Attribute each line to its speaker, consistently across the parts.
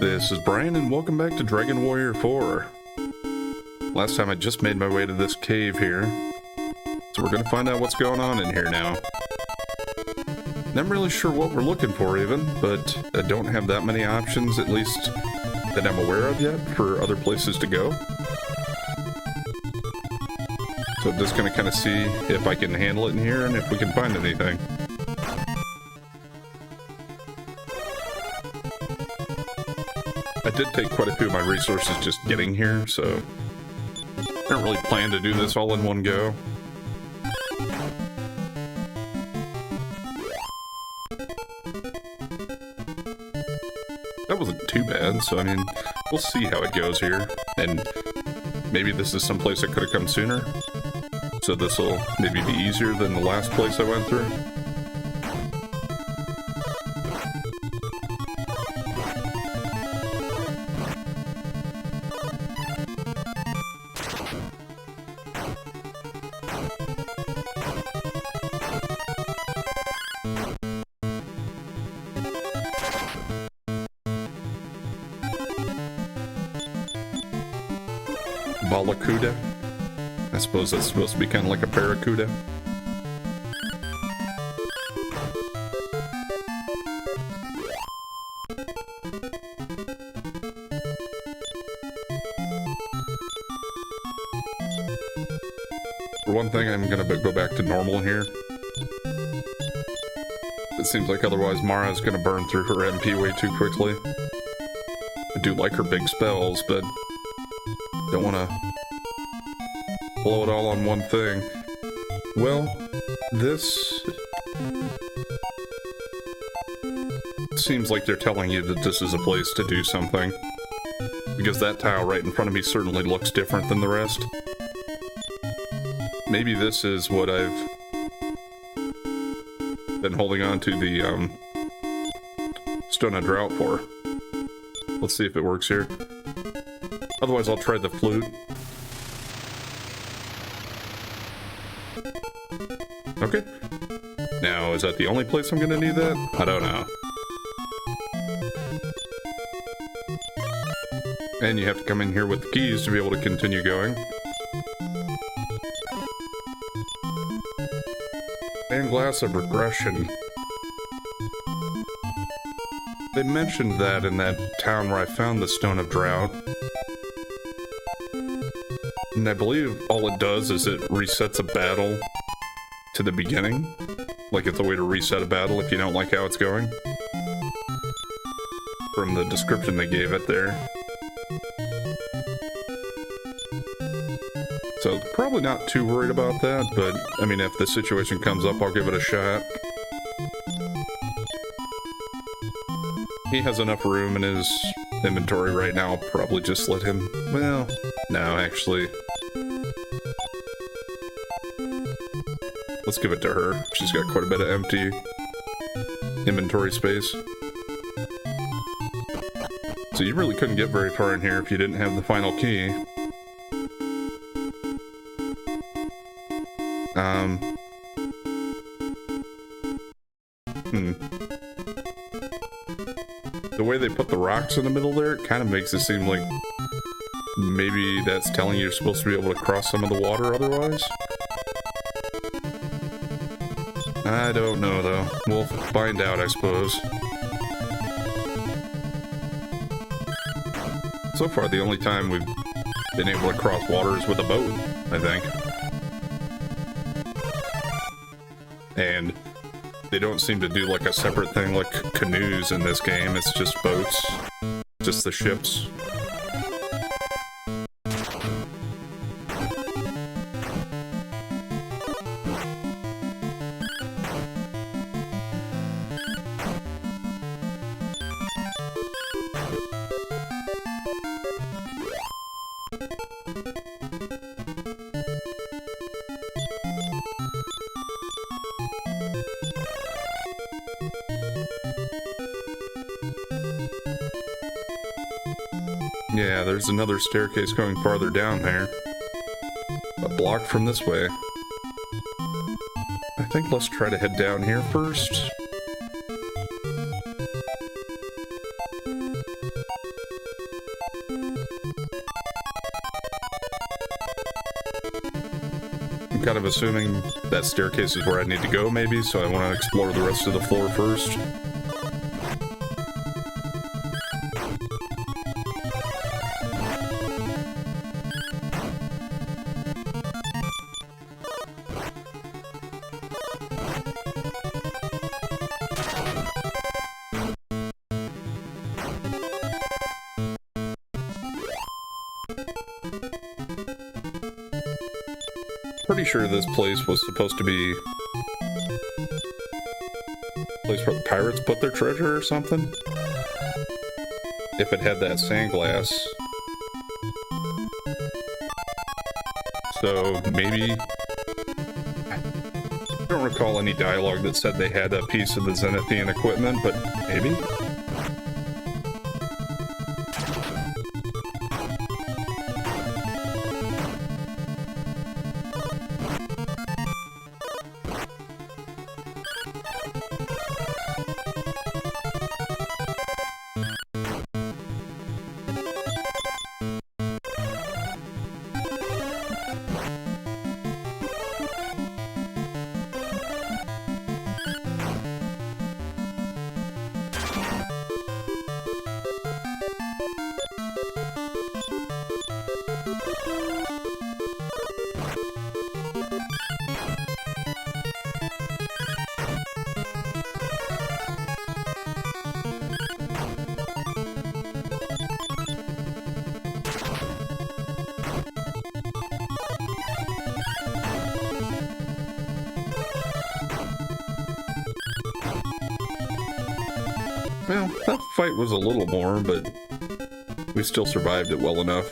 Speaker 1: This is Brian, and welcome back to Dragon Warrior 4. Last time I just made my way to this cave here, so we're going to find out what's going on in here now. Not really sure what we're looking for even, but I don't have that many options, at least that I'm aware of yet, for other places to go. So I'm just going to kind of see if I can handle it in here and if we can find anything. I did take quite a few of my resources just getting here, so I don't really plan to do this all in one go. That wasn't too bad, so I mean, we'll see how it goes here, and maybe this is someplace I could have come sooner, so this will maybe be easier than the last place I went through. Balacuda. I suppose that's supposed to be kind of like a barracuda. For one thing, I'm gonna go back to normal here. It seems like otherwise Mara's gonna burn through her MP way too quickly. I do like her big spells, but don't want to blow it all on one thing. Well, this seems like they're telling you that this is a place to do something, because that tile right in front of me certainly looks different than the rest. Maybe this is what I've been holding on to the Stone of Drought for. Let's see if it works here. Otherwise, I'll try the flute. Okay. Now, is that the only place I'm gonna need that? I don't know. And you have to come in here with the keys to be able to continue going. And glass of regression. They mentioned that in that town where I found the Stone of Drought. And I believe all it does is it resets a battle to the beginning. Like it's a way to reset a battle if you don't like how it's going. From the description they gave it there. So probably not too worried about that, but I mean if the situation comes up, I'll give it a shot. He has enough room in his inventory right now, I'll probably just let him... Well, no, actually... Let's give it to her. She's got quite a bit of empty inventory space. So you really couldn't get very far in here if you didn't have the final key. The way they put the rocks in the middle there, it kind of makes it seem like maybe that's telling you you're supposed to be able to cross some of the water otherwise. I don't know, though. We'll find out, I suppose. So far, the only time we've been able to cross water is with a boat, I think. And they don't seem to do like a separate thing like canoes in this game. It's just boats. Just the ships. Yeah, there's another staircase going farther down there. A block from this way. I think let's try to head down here first. I'm kind of assuming that staircase is where I need to go, maybe, so I want to explore the rest of the floor first. Pretty sure this place was supposed to be a place where the pirates put their treasure or something. If it had that sand glass. So maybe... I don't recall any dialogue that said they had a piece of the Zenithian equipment, but maybe? Well, that fight was a little more, but we still survived it well enough.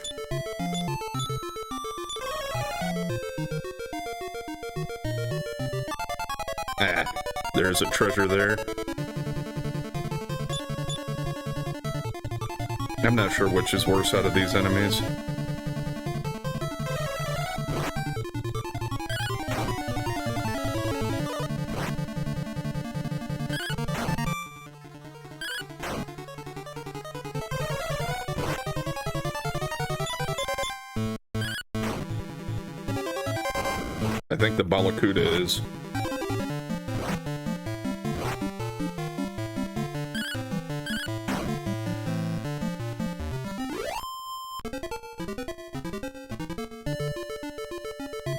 Speaker 1: Ah, there's a treasure there. I'm not sure which is worse out of these enemies. I think the Balakuda is.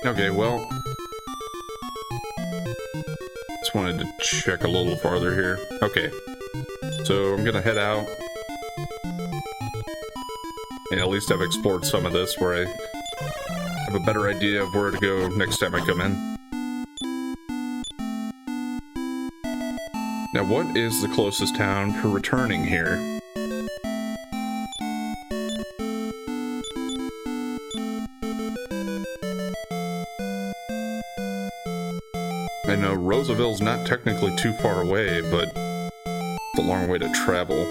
Speaker 1: Okay, well, just wanted to check a little farther here. Okay, so I'm gonna head out. And at least I've explored some of this where I have a better idea of where to go next time I come in. Now, what is the closest town for returning here? I know Roseville's not technically too far away, but it's a long way to travel.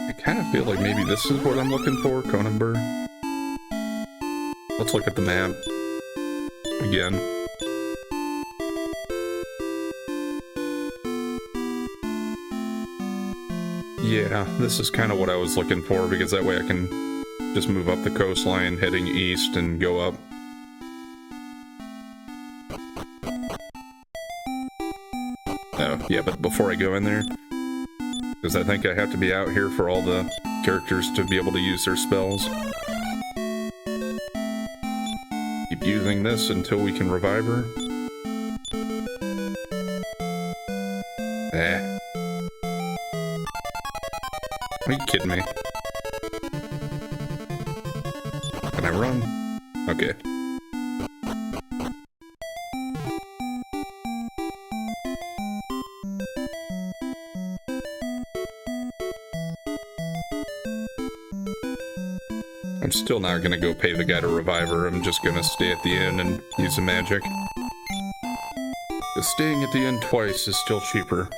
Speaker 1: I kind of feel like maybe this is what I'm looking for, Cronenberg. Let's look at the map again. Yeah, this is kind of what I was looking for, because that way I can just move up the coastline heading east and go up. Oh, yeah, but before I go in there, because I think I have to be out here for all the characters to be able to use their spells. Keep using this until we can revive her. Are you kidding me? Can I run? Okay. I'm still not gonna go pay the guy to revive her. I'm just gonna stay at the inn and use the magic. Because staying at the inn twice is still cheaper.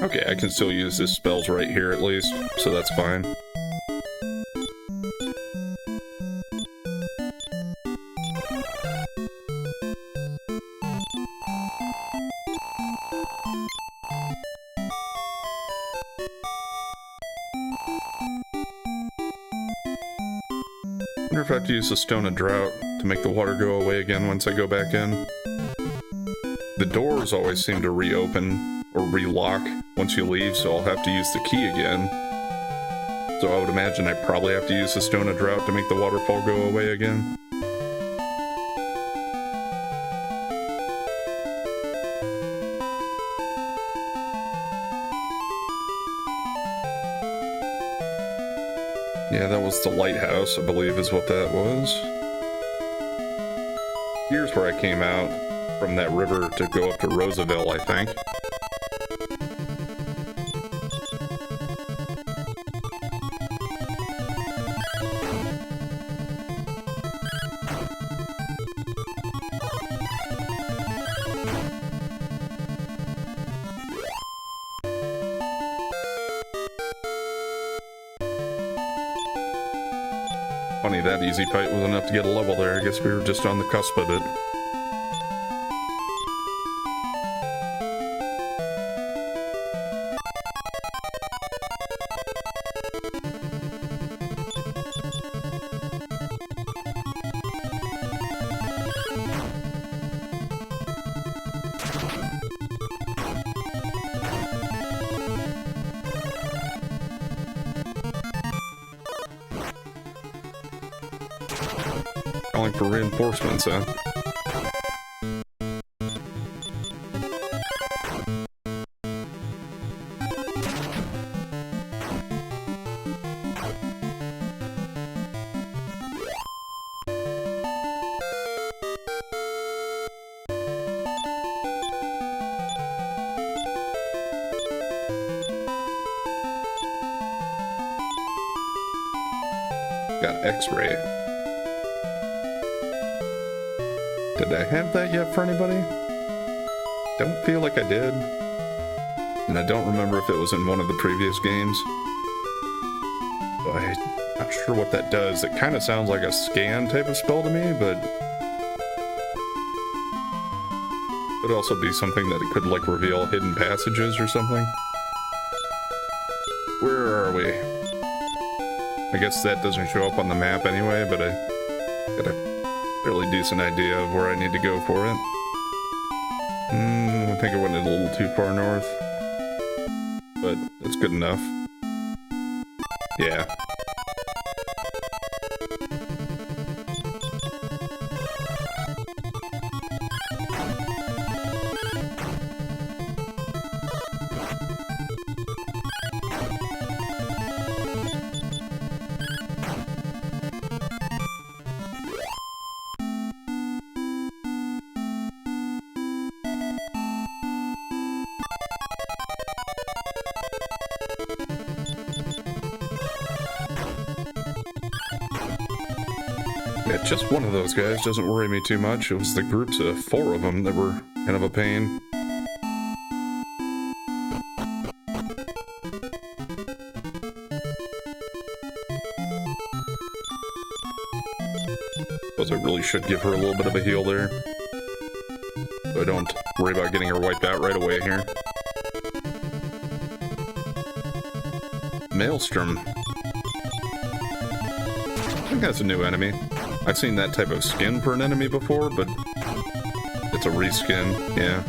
Speaker 1: Okay, I can still use his spells right here at least, so that's fine. I wonder if I have to use the Stone of Drought to make the water go away again once I go back in. The doors always seem to reopen or relock once you leave, so I'll have to use the key again. So I would imagine I probably have to use the Stone of Drought to make the waterfall go away again. Yeah, that was the lighthouse, I believe is what that was. Here's where I came out from that river to go up to Roosevelt, I think. Funny, that easy fight was enough to get a level there. I guess we were just on the cusp of it. Calling for reinforcements, huh? Got X-ray. Did I have that yet for anybody? Don't feel like I did. And I don't remember if it was in one of the previous games. So I'm not sure what that does. It kind of sounds like a scan type of spell to me, but... Could also be something that it could, like, reveal hidden passages or something. Where are we? I guess that doesn't show up on the map anyway, but I got a fairly decent idea of where I need to go for it. I think I went a little too far north, but it's good enough. Yeah. Yeah, just one of those guys doesn't worry me too much. It was the groups of 4 of them that were kind of a pain. Suppose I really should give her a little bit of a heal there, so I don't worry about getting her wiped out right away here. Maelstrom. I think that's a new enemy. I've seen that type of skin for an enemy before, but it's a reskin, yeah.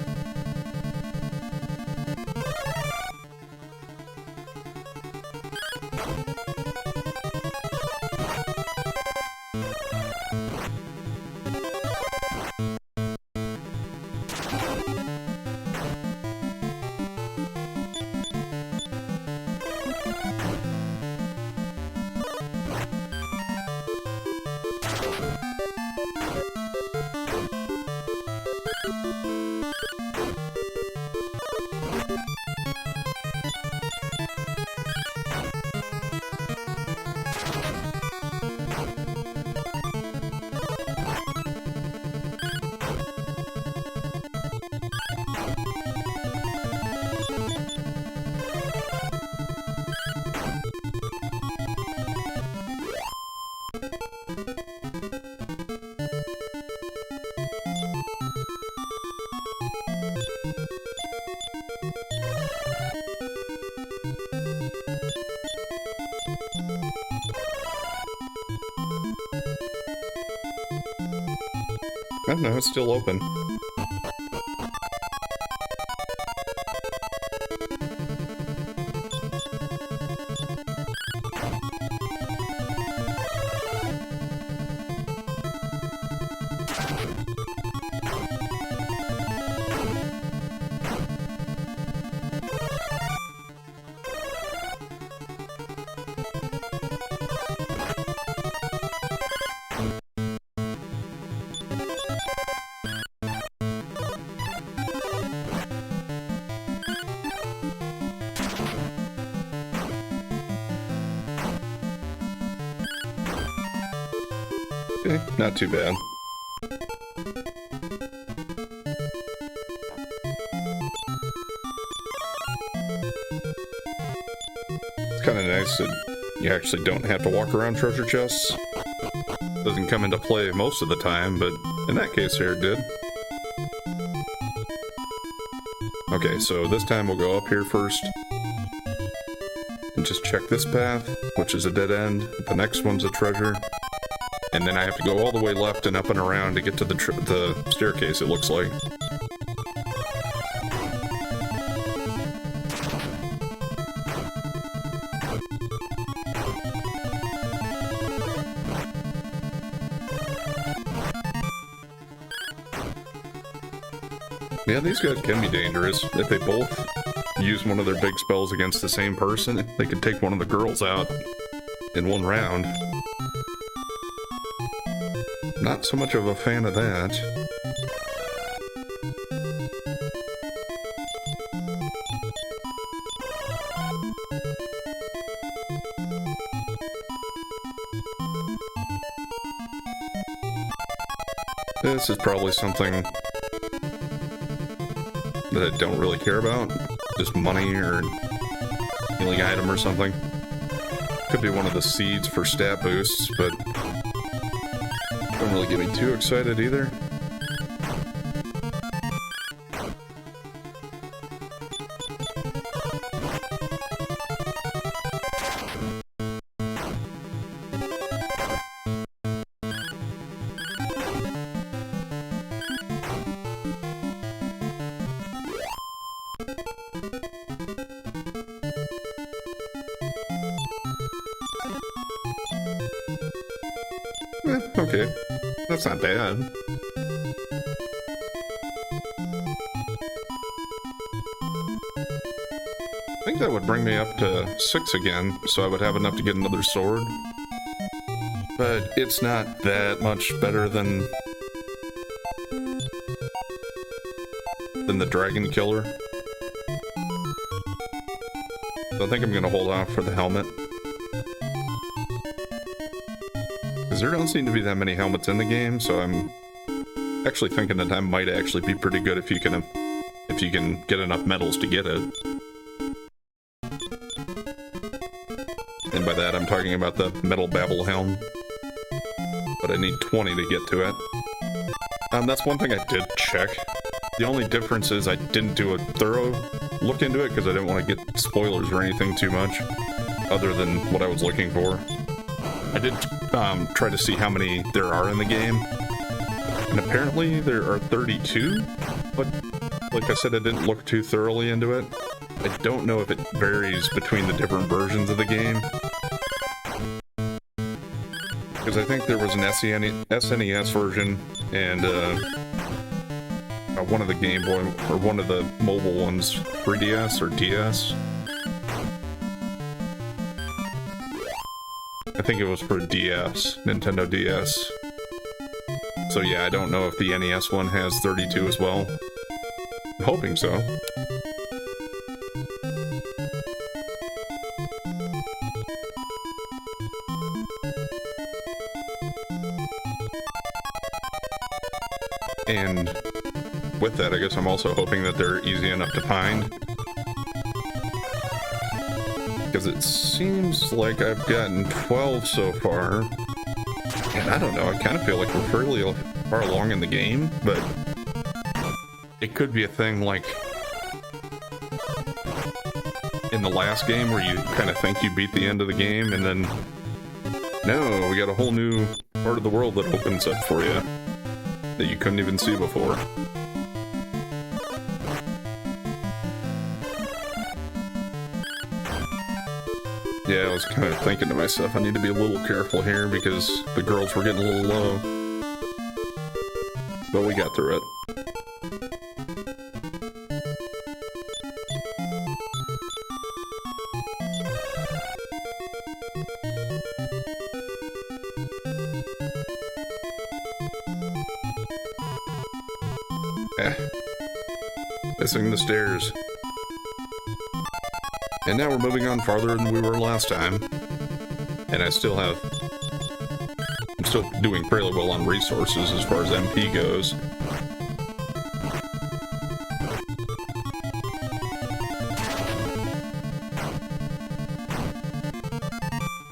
Speaker 1: Oh no, it's still open. Okay, not too bad. It's kind of nice that you actually don't have to walk around treasure chests. Doesn't come into play most of the time, but in that case here it did. Okay, so this time we'll go up here first. And just check this path, which is a dead end. The next one's a treasure. And then I have to go all the way left and up and around to get to the staircase, it looks like. Yeah, these guys can be dangerous. If they both use one of their big spells against the same person, they could take one of the girls out in one round. Not so much of a fan of that. This is probably something that I don't really care about. Just money or healing item or something. Could be one of the seeds for stat boosts, but don't really get me too excited either. Okay, that's not bad. I think that would bring me up to 6 again, so I would have enough to get another sword. But it's not that much better than the Dragon Killer. So I think I'm gonna hold off for the helmet. Because there don't seem to be that many helmets in the game, so I'm actually thinking that might actually be pretty good if you can get enough medals to get it. And by that I'm talking about the Metal Babble helm. But I need 20 to get to it. That's one thing I did check. The only difference is I didn't do a thorough look into it because I didn't want to get spoilers or anything too much other than what I was looking for. I did try to see how many there are in the game, and apparently there are 32, but like I said, I didn't look too thoroughly into it. I don't know if it varies between the different versions of the game, because I think there was an SNES version and one of the Game Boy, or one of the mobile ones, 3DS or DS. I think it was for DS, Nintendo DS. So yeah, I don't know if the NES one has 32 as well. I'm hoping so. And with that, I guess I'm also hoping that they're easy enough to find. Because it seems like I've gotten 12 so far. And I don't know, I kind of feel like we're fairly far along in the game, but it could be a thing like in the last game where you kind of think you beat the end of the game and then no, we got a whole new part of the world that opens up for you. that you couldn't even see before. Yeah, I was kind of thinking to myself, I need to be a little careful here because the girls were getting a little low. But we got through it. Missing the stairs. And now we're moving on farther than we were last time. And I'm still doing fairly well on resources as far as MP goes.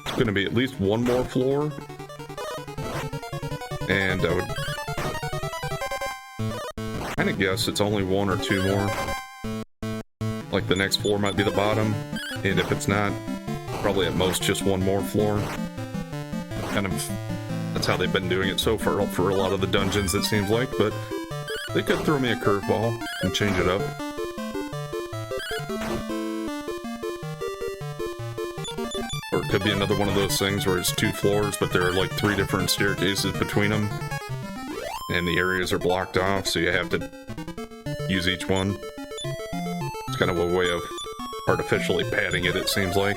Speaker 1: It's going to be at least one more floor. And I would kind of guess it's only one or two more. Like the next floor might be the bottom, and if it's not, probably at most just one more floor. Kind of, that's how they've been doing it so far for a lot of the dungeons, it seems like, but they could throw me a curveball and change it up. Or it could be another one of those things where it's two floors, but there are like 3 different staircases between them, and the areas are blocked off, so you have to use each one. It's kind of a way of artificially padding it, it seems like.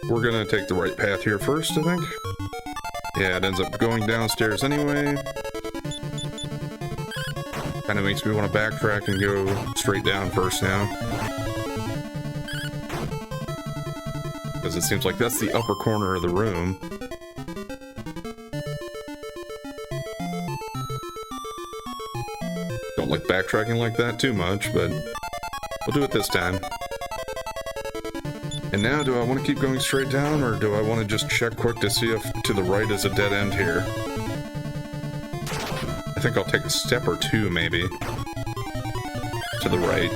Speaker 1: We're gonna take the right path here first, I think. Yeah, it ends up going downstairs anyway. Kind of makes me want to backtrack and go straight down first now. Because it seems like that's the upper corner of the room. Don't like backtracking like that too much, but we'll do it this time. And now, do I want to keep going straight down, or do I want to just check quick to see if to the right is a dead end here? I think I'll take a step or two, maybe, to the right.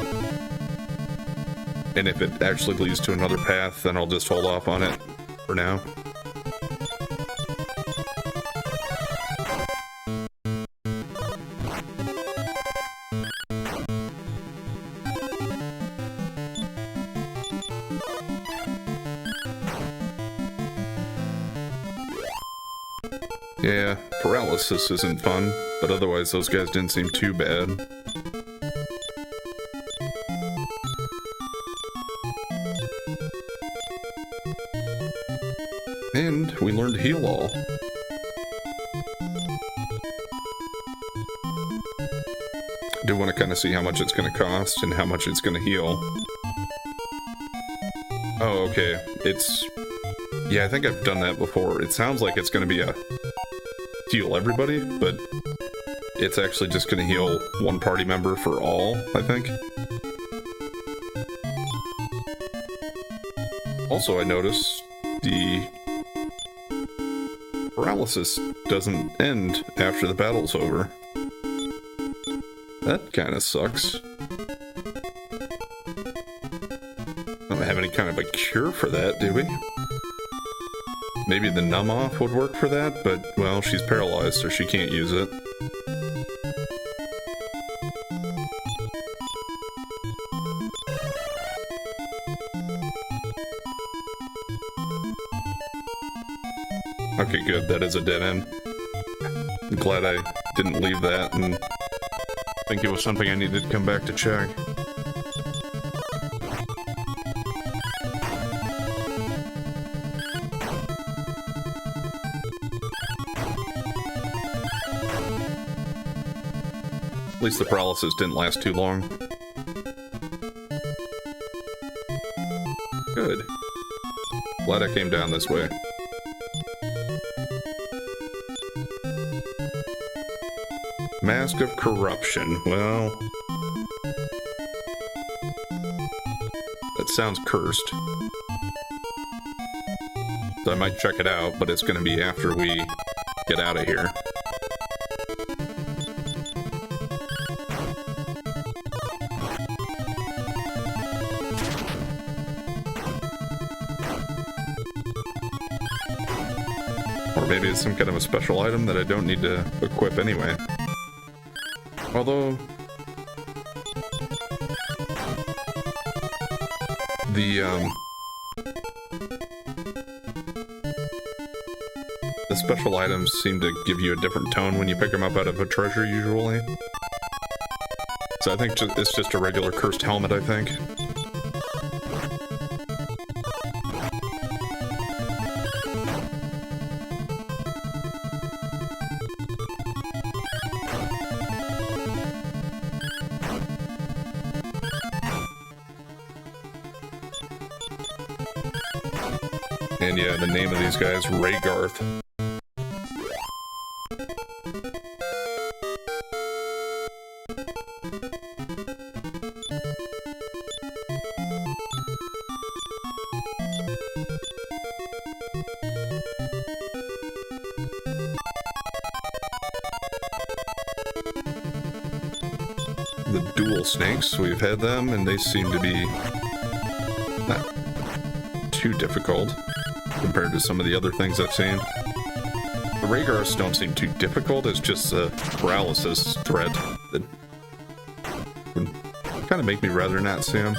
Speaker 1: And if it actually leads to another path, then I'll just hold off on it for now. Yeah, paralysis isn't fun, but otherwise those guys didn't seem too bad. And we learned to heal all. Do want to kind of see how much it's going to cost and how much it's going to heal. Oh, okay. Yeah, I think I've done that before. It sounds like it's going to be a heal everybody, but it's actually just going to heal one party member for all, I think. Also, I noticed the paralysis doesn't end after the battle's over. That kind of sucks. Don't have any kind of a cure for that, do we? Maybe the numb off would work for that, but, well, she's paralyzed, so she can't use it. Okay, good, that is a dead end. I'm glad I didn't leave that and think it was something I needed to come back to check. At least the paralysis didn't last too long. Good. Glad I came down this way. Mask of Corruption. Well, that sounds cursed. So I might check it out, but it's going to be after we get out of here. Or maybe it's some kind of a special item that I don't need to equip anyway. Although... the special items seem to give you a different tone when you pick them up out of a treasure, usually. So I think it's just a regular cursed helmet, I think. And yeah, the name of these guys, Raygarth. The dual snakes, we've had them, and they seem to be not too difficult compared to some of the other things I've seen. The Raygarths don't seem too difficult, it's just the paralysis threat that would kind of make me rather not see them.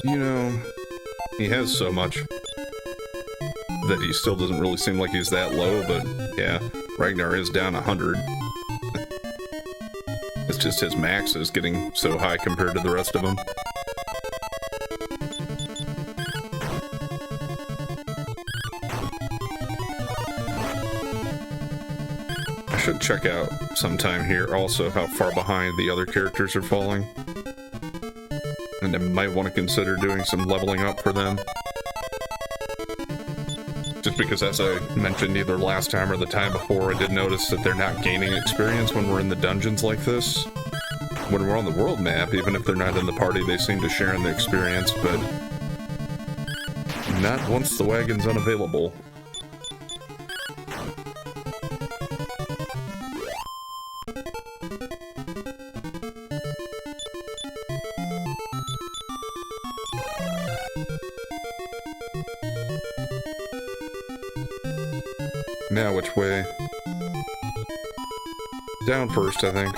Speaker 1: You know, he has so much that he still doesn't really seem like he's that low, but yeah, Ragnar is down 100. It's just his max is getting so high compared to the rest of them. I should check out sometime here also how far behind the other characters are falling. And I might want to consider doing some leveling up for them. Just because, as I mentioned either last time or the time before, I did notice that they're not gaining experience when we're in the dungeons like this. When we're on the world map, even if they're not in the party, they seem to share in the experience, but not once the wagon's unavailable. Now which way? Down first, I think.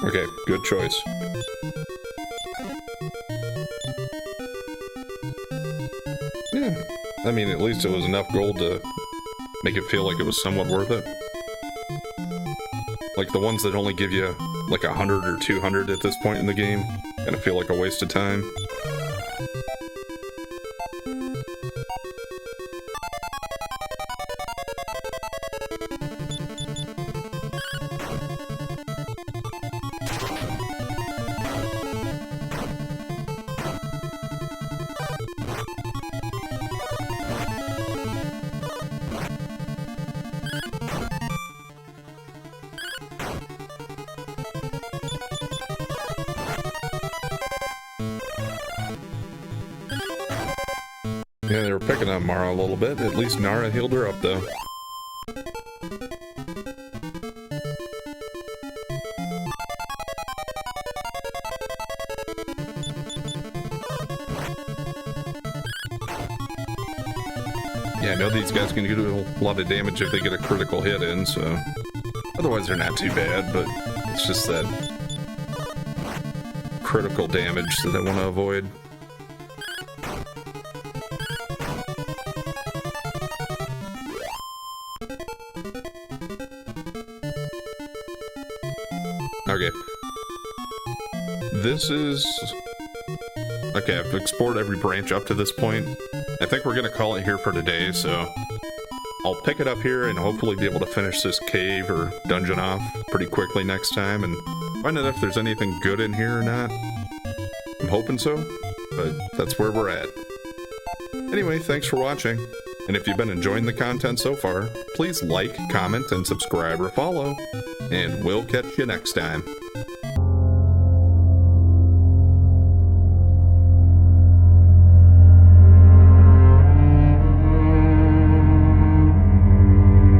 Speaker 1: Okay, good choice. Yeah, I mean, at least it was enough gold to make it feel like it was somewhat worth it. Like the ones that only give you like 100 or 200 at this point in the game, kind of feel like a waste of time. Yeah, they were picking on Mara a little bit. At least Nara healed her up, though. Yeah, I know these guys can do a lot of damage if they get a critical hit in, so... Otherwise, they're not too bad, but it's just that critical damage that I want to avoid. Okay. This is... Okay, I've explored every branch up to this point. I think we're going to call it here for today, so... I'll pick it up here and hopefully be able to finish this cave or dungeon off pretty quickly next time and find out if there's anything good in here or not. I'm hoping so, but that's where we're at. Anyway, thanks for watching, and if you've been enjoying the content so far, please like, comment, and subscribe or follow, and we'll catch you next time.